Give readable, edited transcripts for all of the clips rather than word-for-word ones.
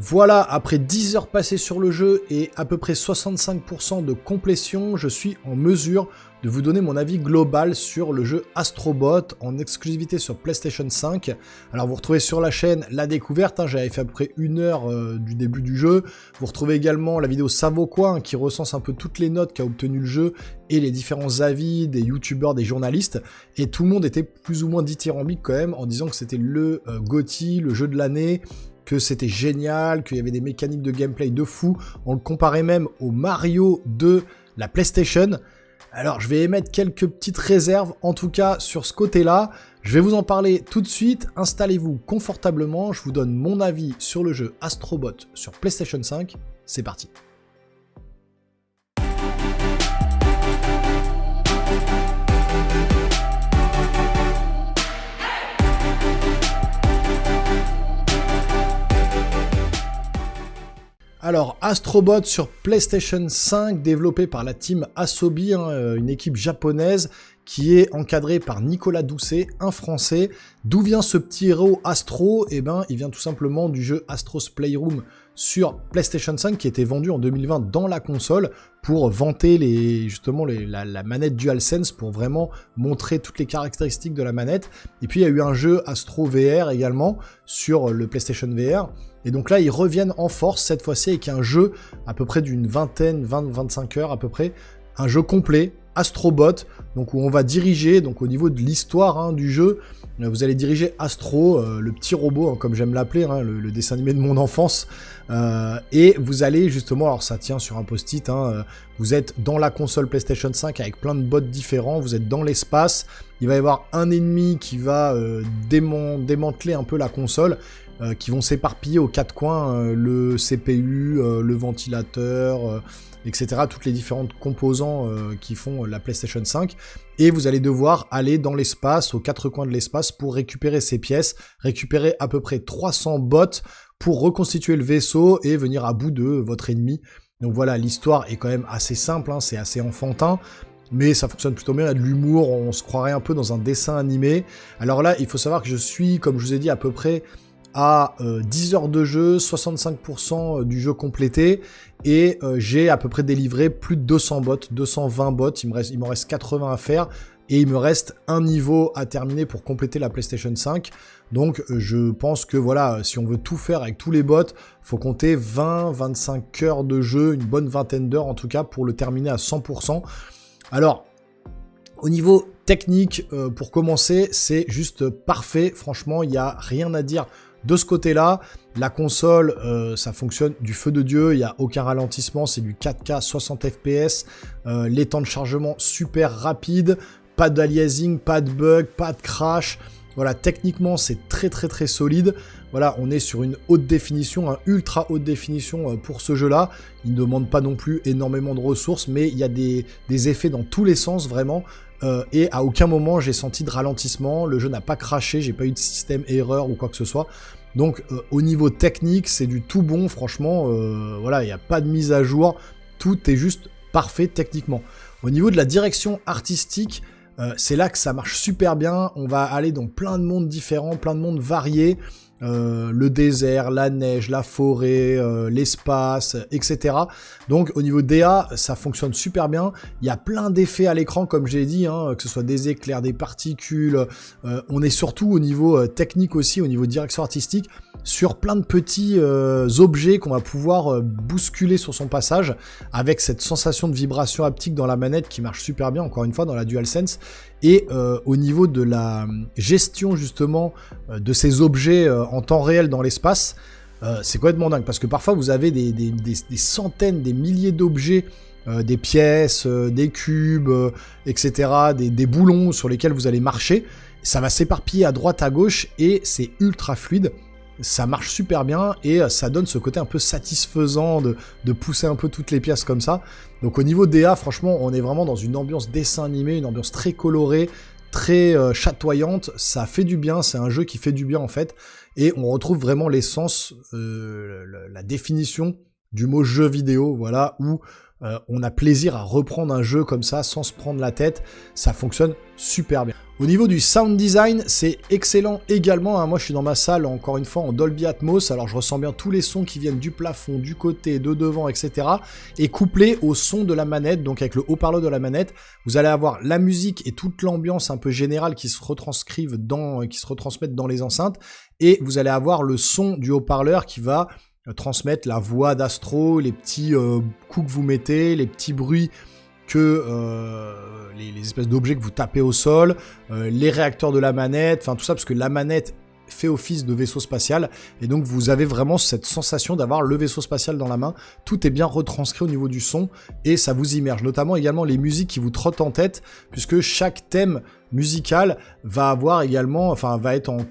Voilà, après 10 heures passées sur le jeu et à peu près 65% de complétion, je suis en mesure de vous donner mon avis global sur le jeu Astro Bot en exclusivité sur PlayStation 5. Alors vous retrouvez sur la chaîne la découverte, j'avais fait à peu près 1 heure du début du jeu. Vous retrouvez également la vidéo Ça vaut quoi qui recense un peu toutes les notes qu'a obtenu le jeu et les différents avis des youtubeurs, des journalistes. Et tout le monde était plus ou moins dithyrambique quand même en disant que c'était le GOTY, le jeu de l'année, que c'était génial, qu'il y avait des mécaniques de gameplay de fou. On le comparait même au Mario de la PlayStation. Alors, je vais émettre quelques petites réserves, en tout cas, sur ce côté-là. Je vais vous en parler tout de suite. Installez-vous confortablement. Je vous donne mon avis sur le jeu Astro Bot sur PlayStation 5. C'est parti. Alors, Astro Bot sur PlayStation 5, développé par la team Asobi, une équipe japonaise qui est encadrée par Nicolas Doucet, un Français. D'où vient ce petit héros Astro? Eh ben, il vient tout simplement du jeu Astro's Playroom sur PlayStation 5 qui était vendu en 2020 dans la console pour vanter la manette DualSense pour vraiment montrer toutes les caractéristiques de la manette. Et puis il y a eu un jeu Astro VR également sur le PlayStation VR. Et donc là, ils reviennent en force cette fois-ci avec un jeu à peu près d'une 20-25 heures à peu près, un jeu complet, Astro Bot, donc où on va diriger, donc au niveau de l'histoire du jeu, vous allez diriger Astro, le petit robot, comme j'aime l'appeler, le dessin animé de mon enfance, et vous allez justement, alors ça tient sur un post-it, vous êtes dans la console PlayStation 5 avec plein de bots différents, vous êtes dans l'espace, il va y avoir un ennemi qui va démanteler un peu la console, qui vont s'éparpiller aux quatre coins, le CPU, le ventilateur, etc. Toutes les différentes composants qui font la PlayStation 5. Et vous allez devoir aller dans l'espace, aux quatre coins de l'espace, pour récupérer ces pièces, récupérer à peu près 300 bots pour reconstituer le vaisseau et venir à bout de votre ennemi. Donc voilà, l'histoire est quand même assez simple, c'est assez enfantin. Mais ça fonctionne plutôt bien, il y a de l'humour, on se croirait un peu dans un dessin animé. Alors là, il faut savoir que je suis, comme je vous ai dit, à peu près à 10 heures de jeu, 65% du jeu complété, et j'ai à peu près délivré plus de 200 bots, 220 bots, il m'en reste 80 à faire, et il me reste un niveau à terminer pour compléter la PlayStation 5, donc je pense que voilà, si on veut tout faire avec tous les bots, faut compter 20-25 heures de jeu, une bonne vingtaine d'heures en tout cas, pour le terminer à 100%. Alors, au niveau technique, pour commencer, c'est juste parfait, franchement, il n'y a rien à dire de ce côté-là. La console, ça fonctionne du feu de Dieu, il n'y a aucun ralentissement, c'est du 4K 60 FPS, les temps de chargement super rapides, pas d'aliasing, pas de bug, pas de crash. Voilà, techniquement, c'est très très très solide. Voilà, on est sur une haute définition, ultra haute définition pour ce jeu-là. Il ne demande pas non plus énormément de ressources, mais il y a des effets dans tous les sens, vraiment. Et à aucun moment j'ai senti de ralentissement, le jeu n'a pas craché, j'ai pas eu de système erreur ou quoi que ce soit. Donc au niveau technique, c'est du tout bon, franchement, voilà, il n'y a pas de mise à jour, tout est juste parfait techniquement. Au niveau de la direction artistique, c'est là que ça marche super bien, on va aller dans plein de mondes différents, plein de mondes variés, le désert, la neige, la forêt, l'espace, etc. Donc au niveau DA, ça fonctionne super bien. Il y a plein d'effets à l'écran, comme j'ai dit, que ce soit des éclairs, des particules. On est surtout au niveau technique aussi, au niveau direction artistique, sur plein de petits objets qu'on va pouvoir bousculer sur son passage, avec cette sensation de vibration haptique dans la manette qui marche super bien, encore une fois, dans la DualSense. Et au niveau de la gestion justement de ces objets en temps réel dans l'espace, c'est complètement dingue, parce que parfois vous avez des centaines, des milliers d'objets, des pièces, des cubes, etc., des boulons sur lesquels vous allez marcher, ça va s'éparpiller à droite, à gauche, et c'est ultra fluide. Ça marche super bien et ça donne ce côté un peu satisfaisant de pousser un peu toutes les pièces comme ça. Donc au niveau DA, franchement, on est vraiment dans une ambiance dessin animé, une ambiance très colorée, très chatoyante. Ça fait du bien, c'est un jeu qui fait du bien en fait. Et on retrouve vraiment l'essence, la définition du mot jeu vidéo, voilà, où on a plaisir à reprendre un jeu comme ça sans se prendre la tête. Ça fonctionne super bien. Au niveau du sound design, c'est excellent également, hein. Moi, je suis dans ma salle, encore une fois, en Dolby Atmos. Alors, je ressens bien tous les sons qui viennent du plafond, du côté, de devant, etc. Et couplé au son de la manette, donc avec le haut-parleur de la manette, vous allez avoir la musique et toute l'ambiance un peu générale qui se retransmettent dans les enceintes. Et vous allez avoir le son du haut-parleur qui va transmettre la voix d'Astro, les petits coups que vous mettez, les petits bruits que les espèces d'objets que vous tapez au sol, les réacteurs de la manette, enfin tout ça, parce que la manette fait office de vaisseau spatial, et donc vous avez vraiment cette sensation d'avoir le vaisseau spatial dans la main. Tout est bien retranscrit au niveau du son, et ça vous immerge, notamment également les musiques qui vous trottent en tête, puisque chaque thème musical va avoir également, enfin va être en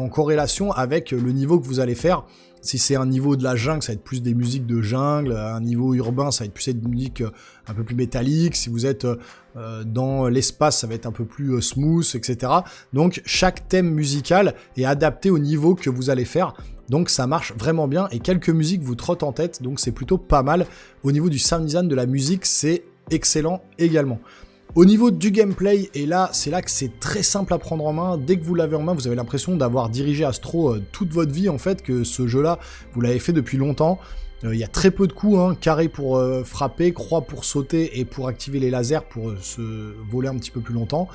corrélation avec le niveau que vous allez faire. Si c'est un niveau de la jungle, ça va être plus des musiques de jungle. Un niveau urbain, ça va être plus des musiques un peu plus métalliques. Si vous êtes dans l'espace, ça va être un peu plus smooth, etc. Donc, chaque thème musical est adapté au niveau que vous allez faire. Donc, ça marche vraiment bien. Et quelques musiques vous trottent en tête. Donc, c'est plutôt pas mal. Au niveau du sound design de la musique, c'est excellent également. Au niveau du gameplay, et là, c'est là que c'est très simple à prendre en main. Dès que vous l'avez en main, vous avez l'impression d'avoir dirigé Astro toute votre vie, en fait, que ce jeu-là, vous l'avez fait depuis longtemps. Il y a très peu de coups, hein, carré pour frapper, croix pour sauter et pour activer les lasers pour se voler un petit peu plus longtemps.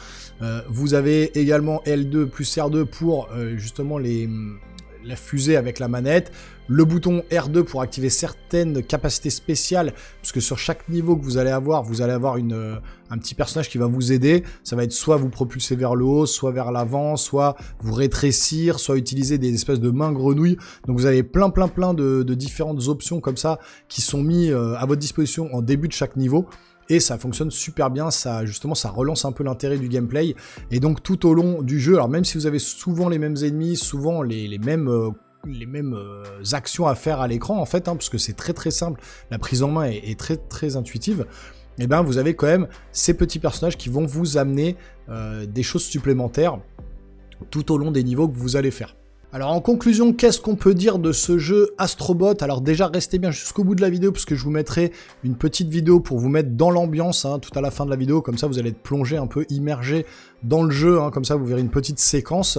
Vous avez également L2 plus R2 pour justement la fusée avec la manette, le bouton R2 pour activer certaines capacités spéciales, puisque sur chaque niveau que vous allez avoir un petit personnage qui va vous aider. Ça va être soit vous propulser vers le haut, soit vers l'avant, soit vous rétrécir, soit utiliser des espèces de mains grenouilles. Donc vous avez plein de différentes options comme ça qui sont mis à votre disposition en début de chaque niveau. Et ça fonctionne super bien, ça relance un peu l'intérêt du gameplay. Et donc tout au long du jeu, alors même si vous avez souvent les mêmes ennemis, souvent les mêmes actions à faire à l'écran en fait, hein, parce que c'est très simple, la prise en main est très intuitive, et ben vous avez quand même ces petits personnages qui vont vous amener des choses supplémentaires tout au long des niveaux que vous allez faire. Alors en conclusion, qu'est-ce qu'on peut dire de ce jeu Astro Bot? Alors déjà, restez bien jusqu'au bout de la vidéo, parce que je vous mettrai une petite vidéo pour vous mettre dans l'ambiance, hein, tout à la fin de la vidéo, comme ça vous allez être plongé, un peu immergé dans le jeu, hein, comme ça vous verrez une petite séquence.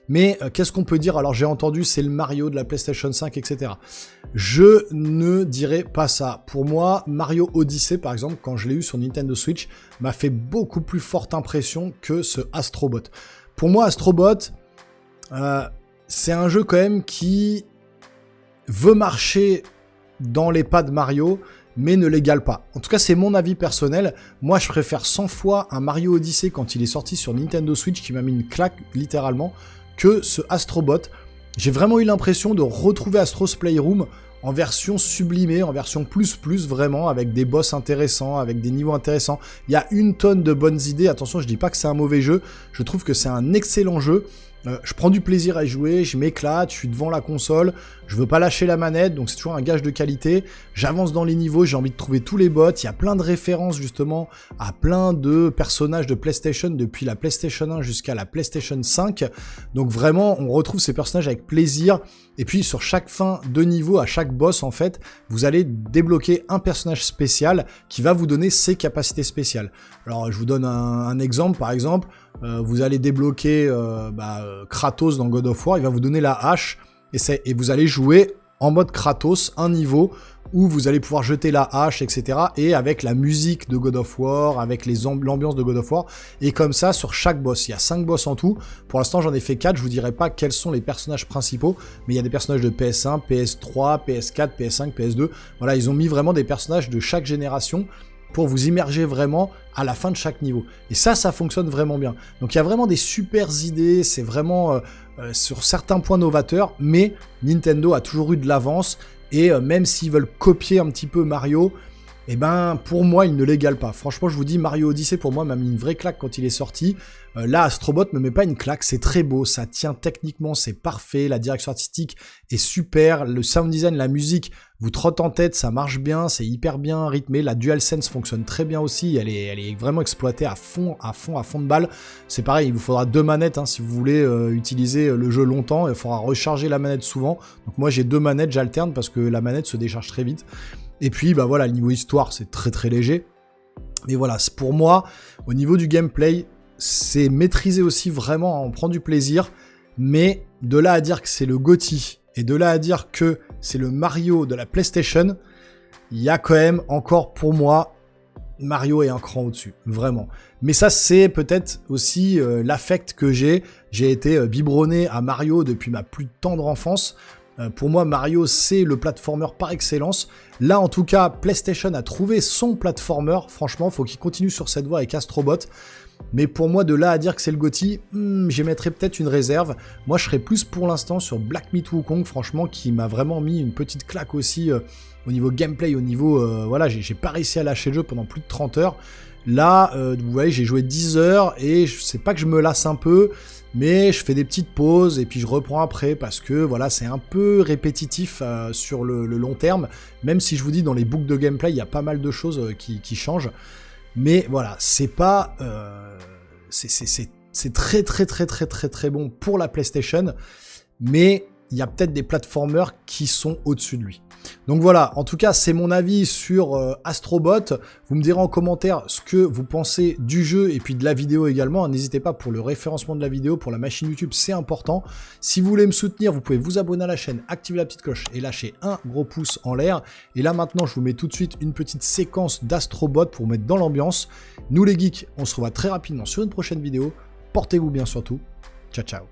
Mais qu'est-ce qu'on peut dire? Alors j'ai entendu, c'est le Mario de la PlayStation 5, etc. Je ne dirais pas ça. Pour moi, Mario Odyssey, par exemple, quand je l'ai eu sur Nintendo Switch, m'a fait beaucoup plus forte impression que ce Astro Bot. Pour moi, Astro Bot, c'est un jeu quand même qui veut marcher dans les pas de Mario, mais ne l'égale pas. En tout cas, c'est mon avis personnel. Moi, je préfère 100 fois un Mario Odyssey quand il est sorti sur Nintendo Switch, qui m'a mis une claque, littéralement, que ce Astro Bot. J'ai vraiment eu l'impression de retrouver Astro's Playroom en version sublimée, en version plus, vraiment, avec des boss intéressants, avec des niveaux intéressants. Il y a une tonne de bonnes idées. Attention, je dis pas que c'est un mauvais jeu. Je trouve que c'est un excellent jeu. Je prends du plaisir à y jouer, je m'éclate, je suis devant la console, je veux pas lâcher la manette, donc c'est toujours un gage de qualité. J'avance dans les niveaux, j'ai envie de trouver tous les bots. Il y a plein de références justement à plein de personnages de PlayStation depuis la PlayStation 1 jusqu'à la PlayStation 5. Donc vraiment, on retrouve ces personnages avec plaisir. Et puis sur chaque fin de niveau, à chaque boss en fait, vous allez débloquer un personnage spécial qui va vous donner ses capacités spéciales. Alors je vous donne un exemple, par exemple, vous allez débloquer Kratos dans God of War, il va vous donner la hache, et vous allez jouer en mode Kratos, un niveau où vous allez pouvoir jeter la hache, etc. Et avec la musique de God of War, avec l'ambiance de God of War, et comme ça sur chaque boss. Il y a 5 boss en tout. Pour l'instant, j'en ai fait 4. Je vous dirai pas quels sont les personnages principaux, mais il y a des personnages de PS1, PS3, PS4, PS5, PS2. Voilà, ils ont mis vraiment des personnages de chaque génération pour vous immerger vraiment à la fin de chaque niveau. Et ça fonctionne vraiment bien. Donc il y a vraiment des super idées, c'est vraiment sur certains points novateurs, mais Nintendo a toujours eu de l'avance, et même s'ils veulent copier un petit peu Mario, eh ben pour moi ils ne l'égalent pas. Franchement, je vous dis, Mario Odyssey pour moi m'a mis une vraie claque quand il est sorti. Là, Astro Bot me met pas une claque, c'est très beau, ça tient techniquement, c'est parfait, la direction artistique est super, le sound design, la musique vous trotte en tête, ça marche bien, c'est hyper bien rythmé, la DualSense fonctionne très bien aussi, elle est vraiment exploitée à fond de balle. C'est pareil, il vous faudra 2 manettes, hein, si vous voulez utiliser le jeu longtemps, il faudra recharger la manette souvent. Donc moi j'ai 2 manettes, j'alterne parce que la manette se décharge très vite. Et puis, bah voilà, le niveau histoire, c'est très très léger. Mais voilà, pour moi, au niveau du gameplay, c'est maîtrisé aussi vraiment, on prend du plaisir. Mais de là à dire que c'est le GOTY, et de là à dire que c'est le Mario de la PlayStation, il y a quand même encore pour moi, Mario est un cran au-dessus, vraiment. Mais ça, c'est peut-être aussi l'affect que j'ai. J'ai été biberonné à Mario depuis ma plus tendre enfance. Pour moi, Mario, c'est le platformer par excellence. Là, en tout cas, PlayStation a trouvé son platformer. Franchement, faut qu'il continue sur cette voie avec Astro Bot. Mais pour moi, de là à dire que c'est le GOTY, j'émettrais peut-être une réserve. Moi, je serais plus pour l'instant sur Black Myth Wukong, franchement, qui m'a vraiment mis une petite claque aussi au niveau gameplay, au niveau... voilà, j'ai pas réussi à lâcher le jeu pendant plus de 30 heures. Là, vous voyez, j'ai joué 10 heures et je sais pas que je me lasse un peu, mais je fais des petites pauses et puis je reprends après parce que voilà, c'est un peu répétitif sur le long terme, même si je vous dis dans les boucles de gameplay, il y a pas mal de choses qui changent. Mais voilà, c'est pas... c'est très très très très très très bon pour la PlayStation, mais il y a peut-être des platformers qui sont au-dessus de lui. Donc voilà, en tout cas, c'est mon avis sur Astro Bot. Vous me direz en commentaire ce que vous pensez du jeu et puis de la vidéo également. N'hésitez pas pour le référencement de la vidéo, pour la machine YouTube, c'est important. Si vous voulez me soutenir, vous pouvez vous abonner à la chaîne, activer la petite cloche et lâcher un gros pouce en l'air. Et là maintenant, je vous mets tout de suite une petite séquence d'Astro Bot pour vous mettre dans l'ambiance. Nous les geeks, on se revoit très rapidement sur une prochaine vidéo. Portez-vous bien surtout. Ciao, ciao.